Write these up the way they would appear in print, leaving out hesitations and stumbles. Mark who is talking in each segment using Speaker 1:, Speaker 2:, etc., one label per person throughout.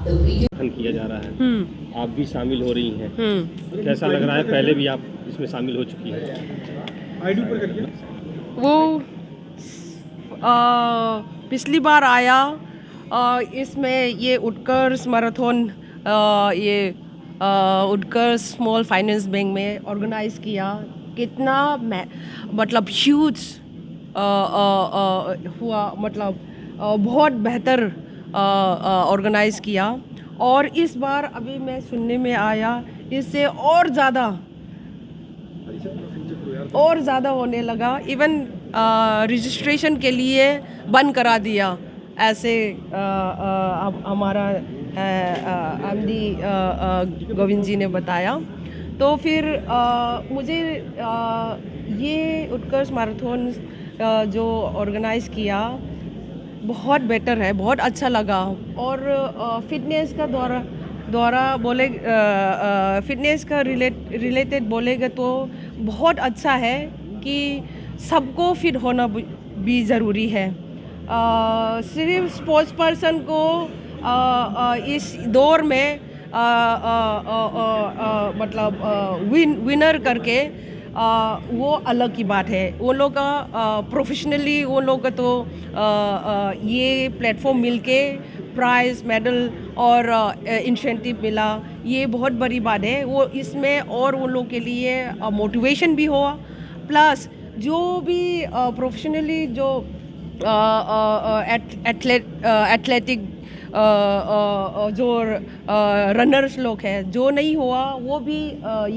Speaker 1: गठन किया जा रहा है, आप भी शामिल हो रही हैं, कैसा लग रहा है? पहले भी आप इसमें शामिल हो चुकी हैं। आईडी पर करिए।
Speaker 2: वो पिछली बार आया, इसमें ये उत्कर्ष मैराथन, ये उत्कर्ष स्मॉल फाइनेंस बैंक में ऑर्गेनाइज किया। कितना मतलब ह्यूज हुआ, मतलब बहुत बेहतर ऑर्गेनाइज किया। और इस बार अभी मैं सुनने में आया इससे और ज़्यादा होने लगा। इवन रजिस्ट्रेशन के लिए बंद करा दिया, ऐसे हमारा एमडी गोविंद जी ने बताया। तो फिर मुझे ये उत्कर्ष मैराथन जो ऑर्गेनाइज किया बहुत बेटर है, बहुत अच्छा लगा। और फिटनेस का द्वारा बोले, फिटनेस का रिलेटेड बोलेगा तो बहुत अच्छा है कि सबको फिट होना भी ज़रूरी है। सिर्फ स्पोर्ट्स पर्सन को इस दौर में मतलब विनर करके वो अलग की बात है। वो लोग का प्रोफेशनली वो लोग का तो ये प्लेटफॉर्म मिलके प्राइज मेडल और इंसेंटिव मिला, ये बहुत बड़ी बात है। वो इसमें और उन लोग के लिए मोटिवेशन भी हुआ, प्लस जो भी प्रोफेशनली जो एथलेटिक जो रनर्स लोग हैं, जो नहीं हुआ वो भी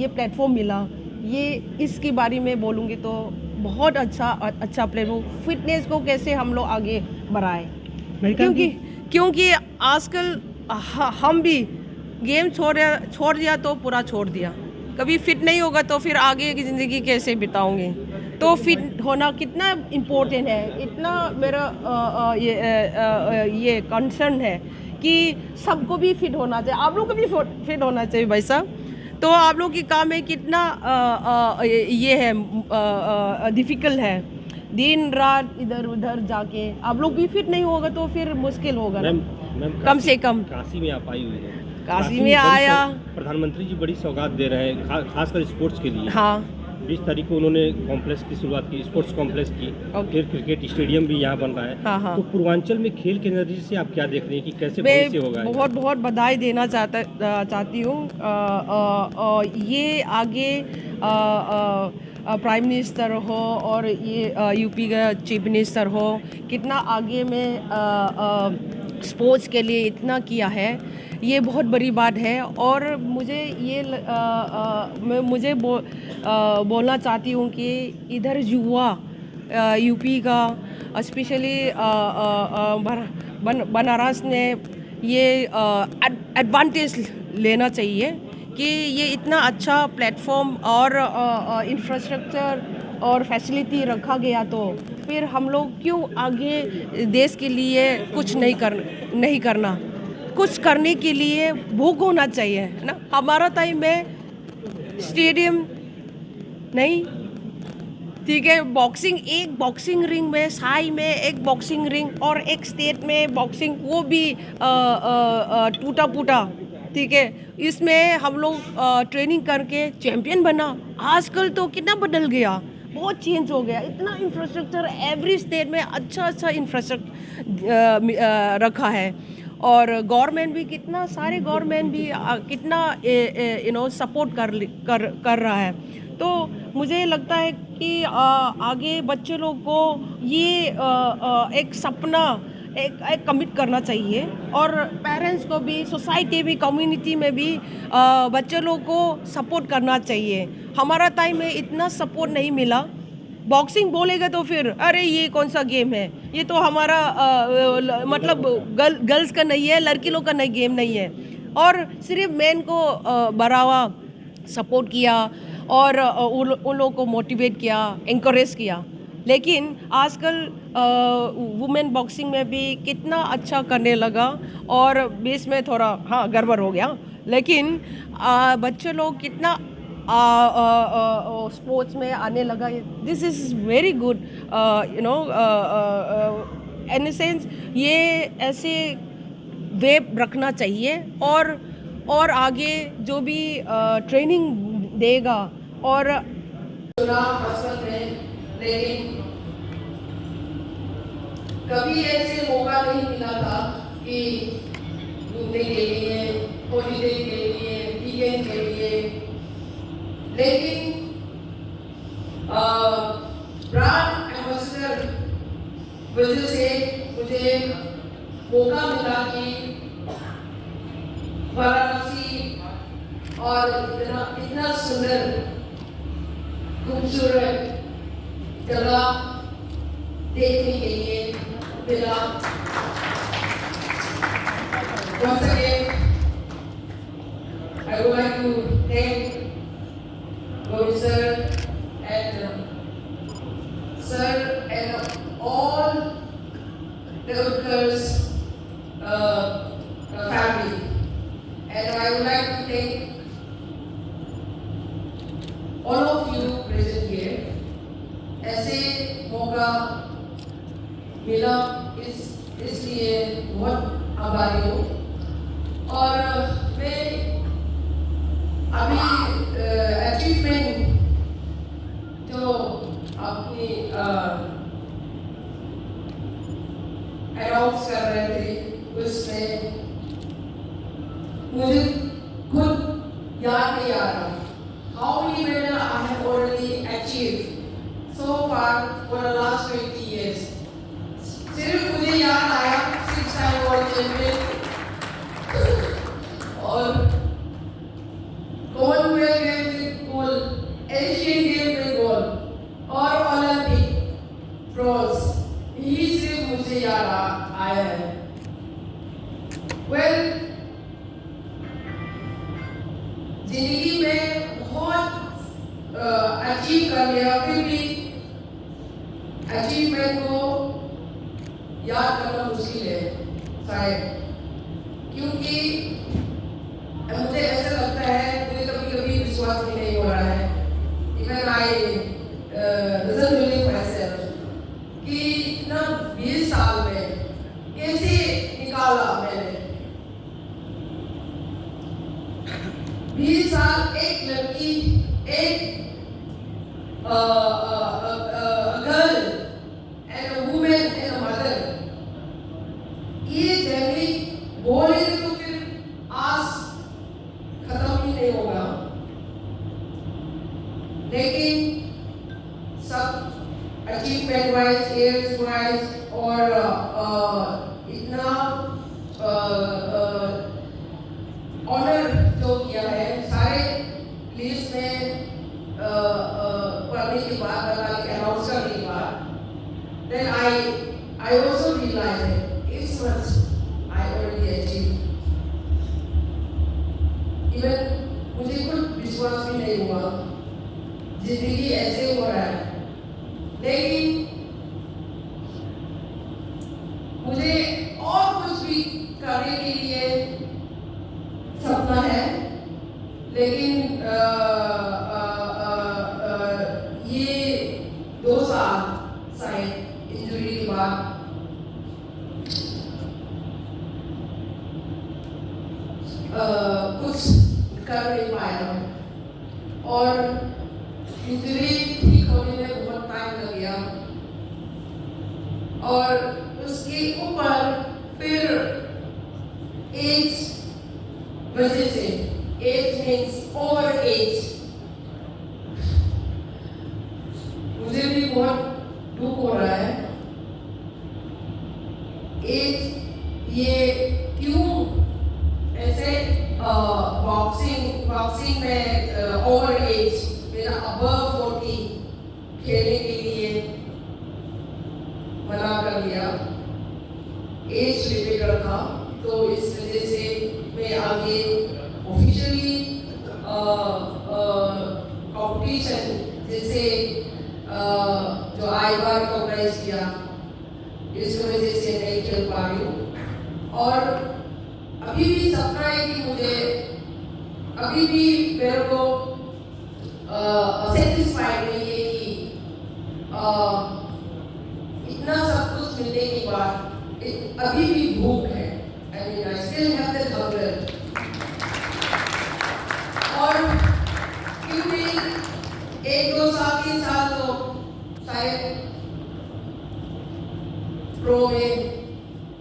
Speaker 2: ये प्लेटफॉर्म मिला। ये इसके बारे में बोलूँगी तो बहुत अच्छा प्लेटफॉर्म, फिटनेस को कैसे हम लोग आगे बढ़ाएं। क्योंकि आजकल हम भी गेम छोड़ दिया तो पूरा छोड़ दिया। कभी फिट नहीं होगा तो फिर आगे की ज़िंदगी कैसे बिताओगे? तो फिट होना कितना इम्पोर्टेंट है, इतना मेरा ये कंसर्न है कि सबको भी फिट होना चाहिए। आप लोग को भी फिट होना चाहिए भाई साहब। तो आप लोग की काम में कितना ये है, डिफ़िकल्ट है, दिन रात इधर उधर जाके। आप लोग भी फिट नहीं होगा तो फिर मुश्किल होगा ना। कम से कम
Speaker 1: काशी में आप आई हुई हैं,
Speaker 2: काशी में आया।
Speaker 1: प्रधानमंत्री जी बड़ी सौगात दे रहे हैं, खासकर स्पोर्ट्स के लिए।
Speaker 2: हाँ,
Speaker 1: 20 तारीख को उन्होंने कॉम्प्लेक्स की शुरुआत की, स्पोर्ट्स कॉम्प्लेक्स की। फिर क्रिकेट स्टेडियम भी यहाँ बन रहा है।
Speaker 2: हाँ।
Speaker 1: तो पूर्वांचल में खेल के नजरिए से आप क्या देख रहे हैं कि कैसे
Speaker 2: मैं
Speaker 1: भविष्य होगा?
Speaker 2: बहुत बधाई देना चाहती हूँ। ये आगे प्राइम मिनिस्टर हो और ये यूपी का चीफ मिनिस्टर हो, कितना आगे में स्पोर्ट्स के लिए इतना किया है, ये बहुत बड़ी बात है। और मुझे ये बोलना चाहती हूँ कि इधर युवा यूपी का स्पेशली बनारस ने ये एडवांटेज लेना चाहिए कि ये इतना अच्छा प्लेटफॉर्म और इंफ्रास्ट्रक्चर और फैसिलिटी रखा गया, तो फिर हम लोग क्यों आगे देश के लिए कुछ नहीं करना? कुछ करने के लिए भूख होना चाहिए, है ना। हमारा टाइम में स्टेडियम नहीं, ठीक है, एक बॉक्सिंग रिंग में, साई में एक बॉक्सिंग रिंग और एक स्टेट में बॉक्सिंग, वो भी टूटा फूटा, ठीक है। इसमें हम लोग ट्रेनिंग करके चैंपियन बना। आजकल तो कितना बदल गया, बहुत चेंज हो गया। इतना इंफ्रास्ट्रक्चर एवरी स्टेट में अच्छा इंफ्रास्ट्रक्चर रखा है। और गवर्नमेंट भी कितना, सारे गवर्नमेंट भी कितना सपोर्ट कर रहा है। तो मुझे लगता है कि आगे बच्चे लोग को ये एक सपना एक कमिट करना चाहिए। और पेरेंट्स को भी, सोसाइटी भी, कम्युनिटी में भी बच्चे लोग को सपोर्ट करना चाहिए। हमारा टाइम में इतना सपोर्ट नहीं मिला। बॉक्सिंग बोलेगा तो फिर अरे ये कौन सा गेम है, ये तो हमारा मतलब गर्ल्स का नहीं है, लड़की लोग का नहीं, गेम नहीं है। और सिर्फ मेन को बढ़ावा सपोर्ट किया और उन लोगों को मोटिवेट किया, इंकरेज किया। लेकिन आजकल वुमेन बॉक्सिंग में भी कितना अच्छा करने लगा और बीच में थोड़ा गड़बड़ हो गया। लेकिन बच्चे लोग कितना स्पोर्ट्स में आने लगा। This is very good, in a sense. ये ऐसे वे रखना चाहिए और आगे जो भी ट्रेनिंग देगा और
Speaker 3: चुनाव पसंद है, लेकिन कभी ऐसे मौका नहीं मिला था कि घूमने के लिए, हॉलीडे के लिए, वीकेंड के लिए, लेकिन ब्रांड एम्बेसडर वजह से मुझे मौका मिला कि वाराणसी और इतना सुंदर खूबसूरत जगह देखने के लिए मिला। Once again, I would like to thank Gauri sir and all the Utkar's family, and I would like to thank all of you present here. ऐसे मौका मिला इसलिए बहुत आभारी हूँ। और मैं अभी अचीवमेंट जो अपनी अनाउंस कर रहे थे उसमें मुझे खुद याद नहीं आ रहा how many medals I have already achieved so far for the last 20 years. सिर्फ मुझे याद आया 6-time world champion और कॉमनवेल्थ गेम्स में गोल्ड, एशियन गेम्स में गोल्ड और ओलंपिक ब्रॉन्ज, यही सिर्फ मुझे याद आया है। वेल, जिंदगी में बहुत अचीव कर लिया, फिर भी अचीवमेंट को याद करना मुश्किल है शायद, क्योंकि मुझे ऐसा लगता है, मुझे कभी-कभी विश्वास भी नहीं हो रहा है, even I doesn't believe myself कि ना 20 साल में कैसे निकाला मैंने 20 साल एक लड़की, एक girl and a women and a mother, ये जर्नी बोले तो फिर आज खत्म ही नहीं होगा, लेकिन सब अचीवमेंट वाइज, एयर्स वाइज और इतना ऑनर जो किया है, सारे लिस्ट में पढ़ने के बाद, बताने के अनाउंस करने के बाद, then I also realized that it's much I already achieved. Even मुझे खुद विश्वास भी नहीं हुआ जिंदगी ऐसे हो रहा है, लेकिन मुझे और कुछ भी करने के लिए सपना है, लेकिन ये 2 साल शायद इंजरी के बाद कुछ कर नहीं पाया और इंजरी ठीक होने में बहुत टाइम लग गया और उसके ऊपर फिर एज वजह से, एज मीन्स ओवर एज, मुझे भी बहुत दुख हो रहा है। एज ये क्यों ऐसे बॉक्सिंग में ओवर एज, मेरा अबव 40 खेलने के लिए मना कर दिया, एज लिमिट रखा, तो इस वजह से मैं आगे ऑफिशियली कंपटीशन जैसे जो आईबार को ऑर्गेनाइज किया, इस वजह से नहीं खेल पा रही हूँ। और अभी भी सपना है कि मुझे अभी भी मेरे को सेटिस्फाइड नहीं है कि इतना सब कुछ मिलने के बाद अभी भी भूख है I mean, I still have that hunger. और क्योंकि एक दो साल तीन साल तो शायद प्रो में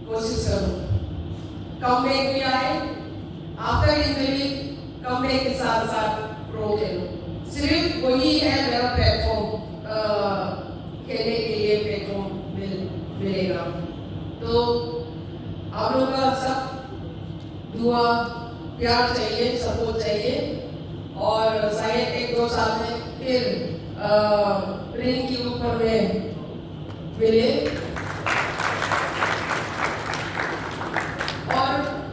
Speaker 3: कोशिश करूं, कमबैक भी आए, आफ्टर इंजरी कमबैक के साथ साथ प्रो खेलूं। सिर्फ वही है मेरा प्लेटफॉर्म, खेलने के लिए प्लेटफॉर्म मिलेगा। तो आप लोगों का सब दुआ प्यार चाहिए, सपोर्ट चाहिए, और शायद एक दो साल में फिर रिंग के ऊपर में मिले। और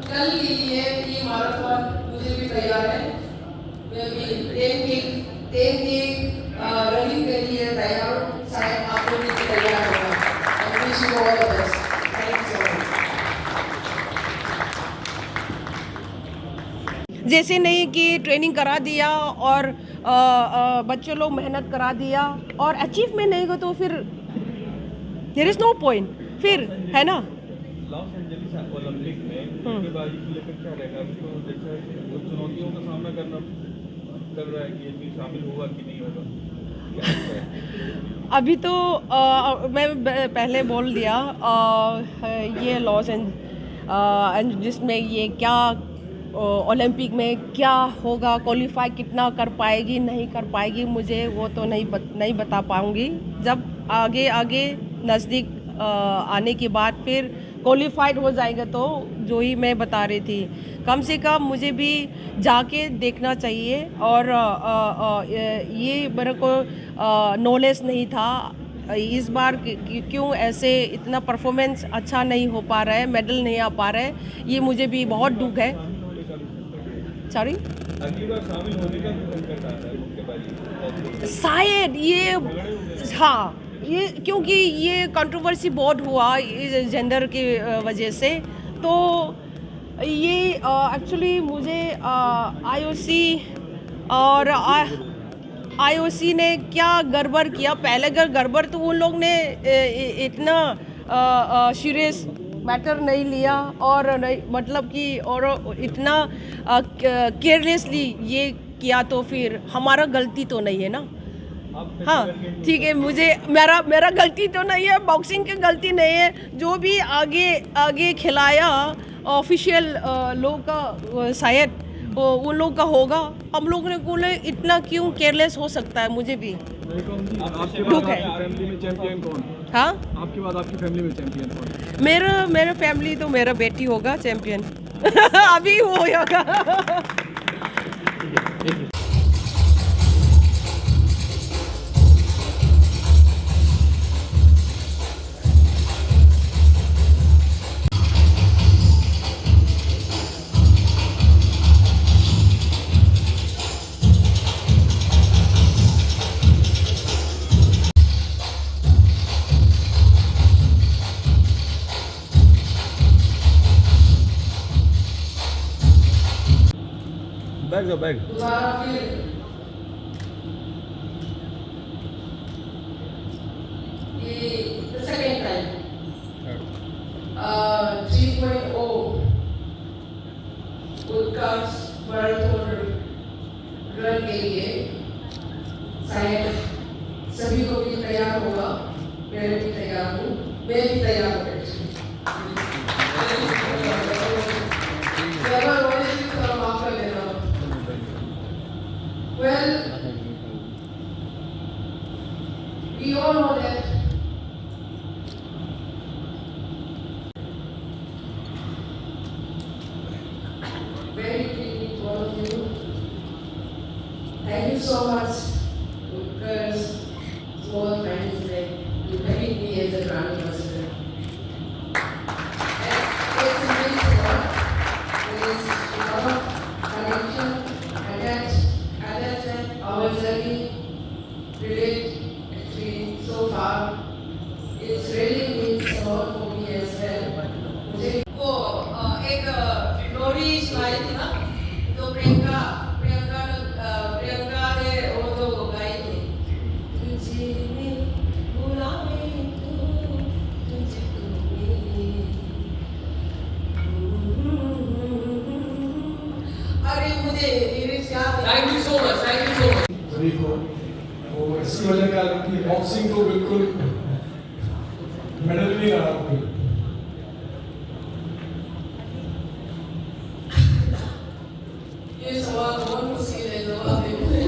Speaker 3: कल के लिए ये मैराथन मुझे भी तैयार है, मैं भी टेन की रनिंग के लिए तैयार हूँ, शायद आप लोग भी तैयार होगा। I wish you all the best. Thank you so much.
Speaker 2: जैसे नहीं कि ट्रेनिंग करा दिया और बच्चे लोग मेहनत करा दिया और अचीवमेंट नहीं हो तो फिर देयर इज नो पॉइंट, फिर है ना।
Speaker 4: लॉस एंजलिस ओलंपिक में मुक्केबाजी को लेकर क्या रहेगा? तो जैसा कुछ चुनौतियों का सामना करना कर रहा है कि ये शामिल होगा कि नहीं होगा, क्या लगता है?
Speaker 2: अभी तो मैं पहले बोल दिया ये लॉस एंजलिस में ये क्या ओलंपिक में क्या होगा, क्वालिफाई कितना कर पाएगी नहीं कर पाएगी, मुझे वो तो नहीं बता पाऊँगी। जब आगे आगे नज़दीक आने के बाद फिर क्वालिफाइड हो जाएगा तो जो ही मैं बता रही थी, कम से कम मुझे भी जाके देखना चाहिए। और ये मेरे को नॉलेज नहीं था इस बार क्यों ऐसे इतना परफॉर्मेंस अच्छा नहीं हो पा रहा है, मेडल नहीं आ पा रहा है, ये मुझे भी बहुत दुख है। सॉरी,
Speaker 4: अगली बार शामिल होने का संकट आ रहा है मुक्केबाजी
Speaker 2: शायद ये, हाँ ये क्योंकि ये कंट्रोवर्सी बहुत हुआ जेंडर की वजह से, तो ये एक्चुअली मुझे आईओसी और आईओसी ने क्या गड़बड़ किया, पहले अगर गड़बड़ तो उन लोग ने इतना सीरियस मैटर नहीं लिया और नहीं मतलब कि और इतना केयरलेसली ये किया, तो फिर हमारा गलती तो नहीं है ना। हाँ ठीक है, मुझे मेरा गलती तो नहीं है, बॉक्सिंग की गलती नहीं है, जो भी आगे खिलाया ऑफिशियल लोग का शायद उन लोग का होगा। हम लोग ने बोले इतना क्यों केयरलेस हो सकता है, मुझे भी दुख है।
Speaker 5: फैमिली में चैंपियन कौन?
Speaker 2: हाँ,
Speaker 5: आपके बाद आपकी फैमिली में चैंपियन कौन?
Speaker 2: मेरा फैमिली तो मेरा बेटी होगा चैंपियन अभी वो होगा।
Speaker 4: बैग
Speaker 3: दोबारा फिर ये सेकेंड टाइम 3.0 उत्कर्ष मैराथन रन के लिए शायद सभी को भी तैयार होगा, मैं भी तैयार हूँ, मैं भी तैयार हूँ। Well, we all know that very quickly to all of you. Thank you so much, because small friends today to having me as a grand ambassador. It's amazing work. There is a lot of connection and our journey relate actually so far. It's really means a lot for me as well. मुझे वो एक glory सुनाई थी ना, तो प्रियंका ने वो जो
Speaker 6: बॉक्सिंग तो बिल्कुल मेडल नहीं रहा कोई।
Speaker 3: ये सवाल बहुत मुश्किल है जवाब देने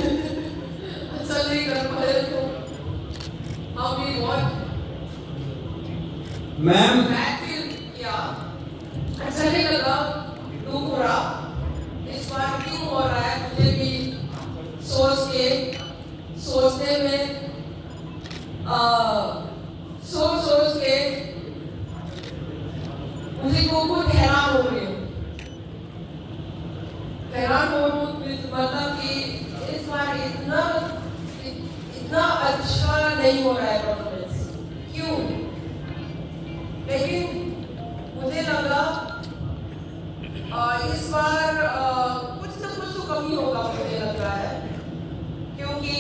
Speaker 3: अच्छा नहीं कर पाए तो हम भी बहुत
Speaker 6: मैम
Speaker 3: फील किया अच्छा नहीं लगा दुख हो रहा इस बार क्यों हो रहा है मुझे भी सोचने में सोच के मुझे को खुद हैरान हो रही हूँ मतलब कि इस बार इतना अच्छा नहीं हो रहा है परफॉर्मेंस क्यों लेकिन मुझे लगा इस बार कुछ ना कुछ तो कमी होगा मुझे लग रहा है क्योंकि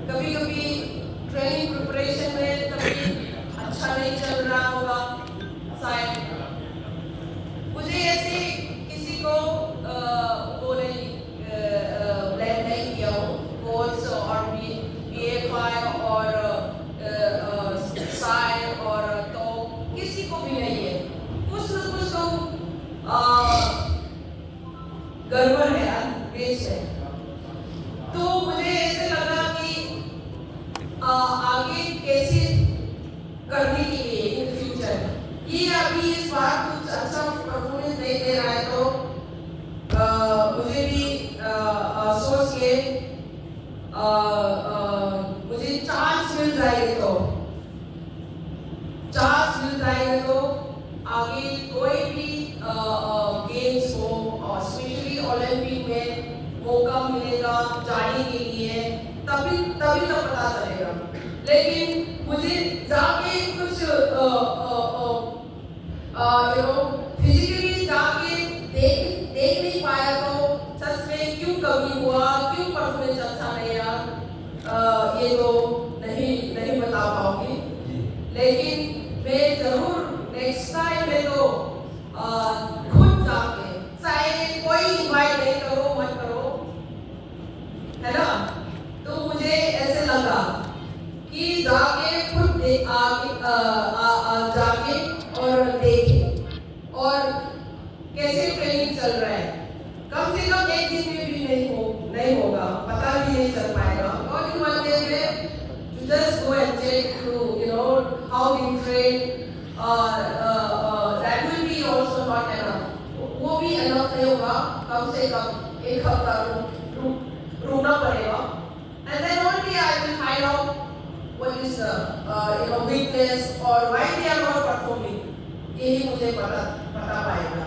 Speaker 3: कभी कभी ट्रेनिंग प्रिपरेशन में कभी अच्छा नहीं चल रहा होगा शायद मुझे ऐसे किसी को वो नहीं ब्लेम नहीं किया हो कोच और BFI और साय और तो किसी को भी नहीं है कुछ न कुछ तो गड़बड़ है बेच है तो मुझे ऐसे लगा कि आगे कैसे करने के लिए इन फ्यूचर ये अभी इस बार कुछ अच्छा परफॉर्मेंस नहीं दे रहा है तो मुझे भी सोच के मुझे चांस मिल जाएगा तो आगे कोई भी गेम्स हो स्पेशली ओलंपिक में मौका मिलेगा जाने के लिए तभी तो पता चलेगा लेकिन मुझे जाके कुछ फिजिकली जाके देख नहीं पाया तो सच में क्यों कमी हुआ क्यों परफॉर्मेंस अच्छा नहीं रहा ये तो नहीं बता पाऊंगी लेकिन मैं जरूर नेक्स्ट टाइम में तो खुद जाके चाहे कोई इनवाइट नहीं करो मत करो है ना तो मुझे ऐसे लगा कि जाके खुद जाके और देखे और कैसे ट्रेनिंग चल रहा है कम से कम एक दिन में भी नहीं होगा पता भी नहीं चल पाएगा और इन वन डे में to just go and check to how we train that will be also not enough वो भी enough नहीं होगा कम से कम एक हफ्ता रुकना पड़ेगा and then only I will find out what is the weakness or why they are not performing यही मुझे पता पाएगा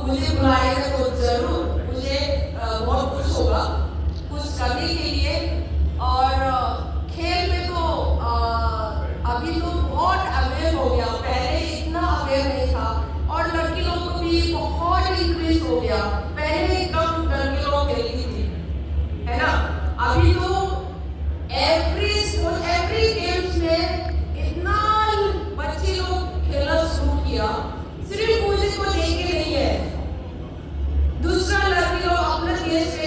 Speaker 3: मुझे बुलाएगा तो जरूर मुझे बहुत खुश होगा कुछ करने के लिए और खेल में तो अभी तो बहुत अवेयर हो गया पहले इतना अवेयर नहीं था और लड़की लोग को भी बहुत इंक्रीज हो गया पहले कम लड़की लोग खेलती थी है ना अभी तो एवरी गेम्स में इतना बच्चे लोग खेलना शुरू किया सिर्फ मुझे को लेके नहीं है दूसरा लड़की लोग अपने देश में